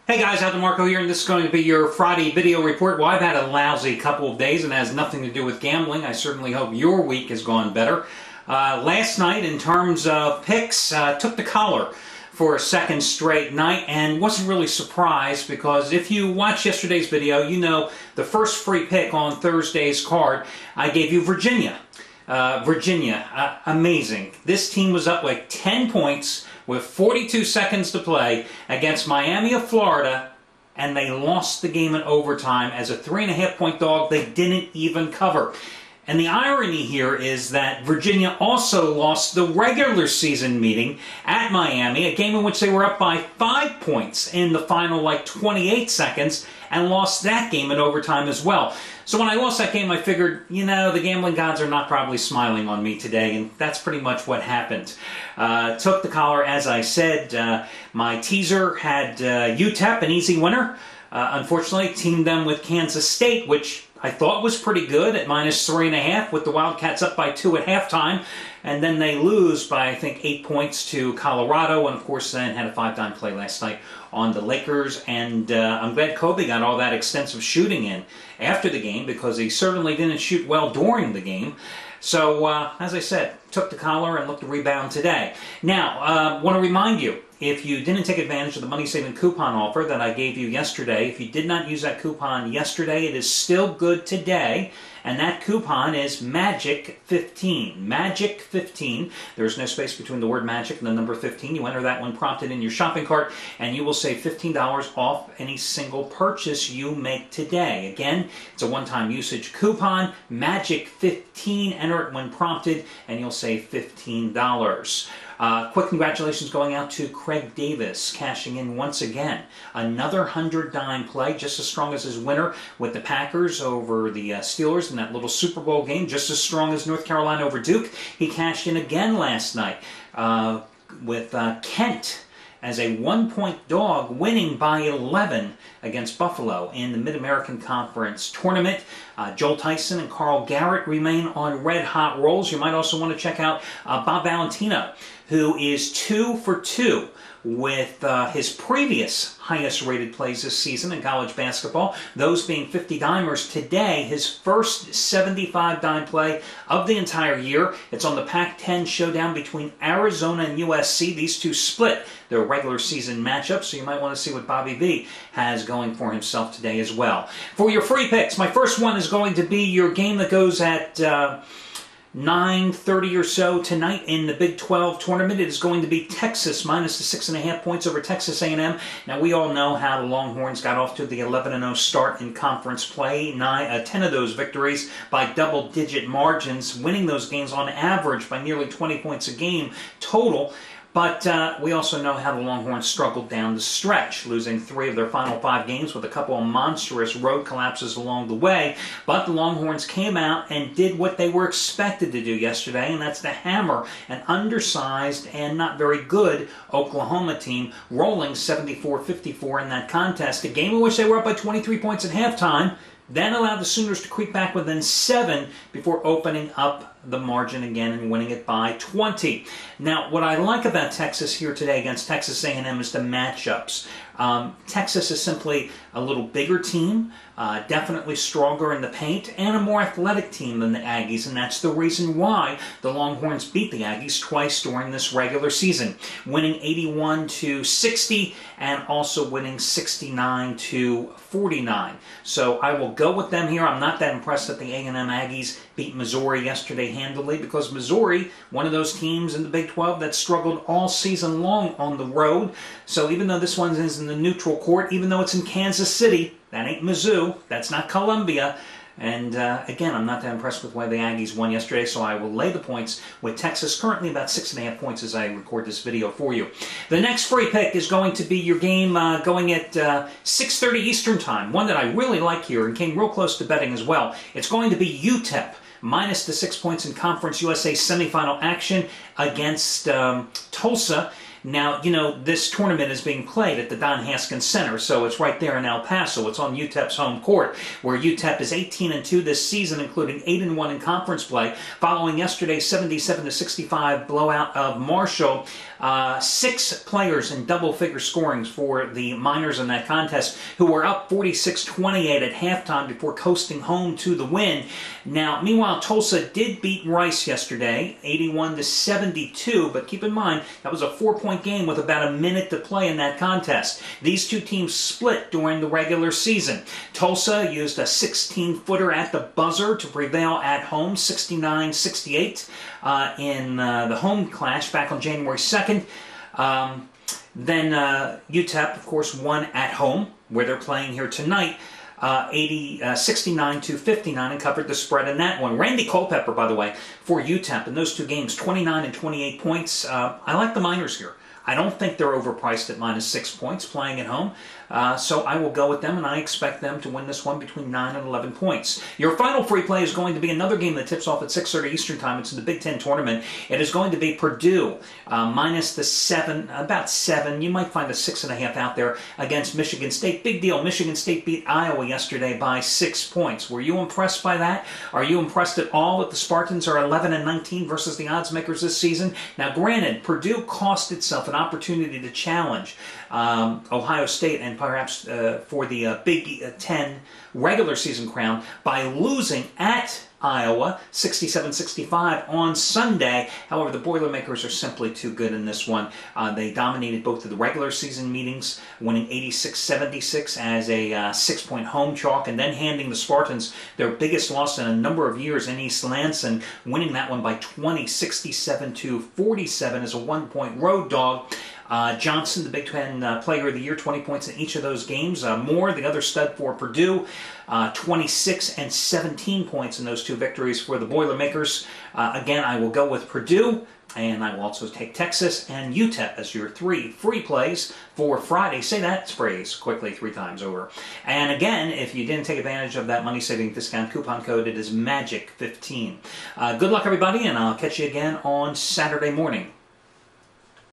Hey guys, Aldo Marco here, and this is going to be your Friday video report. Well, I've had a lousy couple of days and it has nothing to do with gambling. I certainly hope your week has gone better. Last night, in terms of picks, took the collar for a second straight night and wasn't really surprised because if you watched yesterday's video, you know the first free pick on Thursday's card, I gave you Virginia. Amazing. This team was up like 10 points with 42 seconds to play against Miami of Florida, and they lost the game in overtime as a 3.5-point dog. They didn't even cover. And the irony here is that Virginia also lost the regular season meeting at Miami, a game in which they were up by 5 points in the final 28 seconds, and lost that game in overtime as well. So when I lost that game, I figured, you know, the gambling gods are not probably smiling on me today, and that's pretty much what happened. Took the collar, as I said. My teaser had UTEP, an easy winner. Unfortunately, teamed them with Kansas State, which I thought was pretty good at -3.5, with the Wildcats up by 2 at halftime. And then they lose by, I think, 8 points to Colorado, and of course then had a 5-time play last night on the Lakers. And I'm glad Kobe got all that extensive shooting in after the game, because he certainly didn't shoot well during the game. So, as I said, took the collar and looked to rebound today. Now, want to remind you, if you didn't take advantage of the money-saving coupon offer that I gave you yesterday, if you did not use that coupon yesterday, it is still good today. And that coupon is MAGIC15. MAGIC15. There's no space between the word magic and the number 15. You enter that when prompted in your shopping cart, and you will save $15 off any single purchase you make today. Again, it's a one-time usage coupon, MAGIC15. Enter it when prompted, and you'll save $15. Quick congratulations going out to Craig Davis, cashing in once again. Another 100-dime play, just as strong as his winner with the Packers over the Steelers in that little Super Bowl game, just as strong as North Carolina over Duke. He cashed in again last night with Kent as a 1-point dog, winning by 11 against Buffalo in the Mid-American Conference Tournament. Joel Tyson and Carl Garrett remain on red-hot rolls. You might also want to check out Bob Valentino, who is 2 for 2 with his previous highest-rated plays this season in college basketball, those being 50-dimers. Today, his first 75-dime play of the entire year. It's on the Pac-10 showdown between Arizona and USC. These two split their regular season matchup, so you might want to see what Bobby V has going for himself today as well. For your free picks, my first one is going to be your game that goes at 9:30 or so tonight in the Big 12 tournament. It is going to be Texas minus the 6.5 points over Texas A&M. Now, we all know how the Longhorns got off to the 11-0 start in conference play. 10 of those victories by double-digit margins, winning those games on average by nearly 20 points a game total. But we also know how the Longhorns struggled down the stretch, losing 3 of their final 5 games with a couple of monstrous road collapses along the way. But the Longhorns came out and did what they were expected to do yesterday, and that's to hammer an undersized and not very good Oklahoma team, rolling 74-54 in that contest, a game in which they were up by 23 points at halftime, then allowed the Sooners to creep back within 7 before opening up the margin again and winning it by 20. Now, what I like about Texas here today against Texas A&M is the matchups. Texas is simply a little bigger team, definitely stronger in the paint, and a more athletic team than the Aggies, and that's the reason why the Longhorns beat the Aggies twice during this regular season, winning 81-60 and also winning 69-49. So I will go with them here. I'm not that impressed that the A&M Aggies beat Missouri yesterday handily, because Missouri, one of those teams in the Big 12 that struggled all season long on the road. So even though this one is in the neutral court, even though it's in Kansas City, that ain't Mizzou, that's not Columbia. And again, I'm not that impressed with why the Aggies won yesterday, so I will lay the points with Texas, currently about 6.5 points as I record this video for you. The next free pick is going to be your game going at 6:30 Eastern Time, one that I really like here and came real close to betting as well. It's going to be UTEP minus the 6 points in Conference USA semifinal action against Tulsa. Now, you know, this tournament is being played at the Don Haskins Center, so it's right there in El Paso. It's on UTEP's home court, where UTEP is 18-2 this season, including 8-1 in conference play, following yesterday's 77-65 blowout of Marshall. 6 players in double-figure scorings for the Miners in that contest, who were up 46-28 at halftime before coasting home to the win. Now, meanwhile, Tulsa did beat Rice yesterday, 81-72, but keep in mind, that was a 4-point game with about a minute to play in that contest. These two teams split during the regular season. Tulsa used a 16-footer at the buzzer to prevail at home, 69-68, in the home clash back on January 2nd. Then UTEP, of course, won at home, where they're playing here tonight, 69-59, and covered the spread in that one. Randy Culpepper, by the way, for UTEP in those two games, 29 and 28 points. I like the Miners here. I don't think they're overpriced at -6 points playing at home. So I will go with them, and I expect them to win this one between 9 and 11 points. Your final free play is going to be another game that tips off at 6:30 Eastern Time. It's in the Big Ten tournament. It is going to be Purdue minus the 7, about 7. You might find a 6.5 out there against Michigan State. Big deal. Michigan State beat Iowa yesterday by 6 points. Were you impressed by that? Are you impressed at all that the Spartans are 11 and 19 versus the odds makers this season? Now, granted, Purdue cost itself an opportunity to challenge Ohio State and perhaps for the Big Ten regular season crown by losing at Iowa 67-65 on Sunday. However, the Boilermakers are simply too good in this one. They dominated both of the regular season meetings, winning 86-76 as a 6-point home chalk, and then handing the Spartans their biggest loss in a number of years in East Lansing, winning that one by 20, 67-47 as a 1-point road dog. Johnson, the Big Ten Player of the Year, 20 points in each of those games. Moore, the other stud for Purdue, 26 and 17 points in those two victories for the Boilermakers. Again, I will go with Purdue, and I will also take Texas and UTEP as your 3 free plays for Friday. Say that phrase quickly 3 times over. And again, if you didn't take advantage of that money-saving discount coupon code, it is MAGIC15. Good luck, everybody, and I'll catch you again on Saturday morning.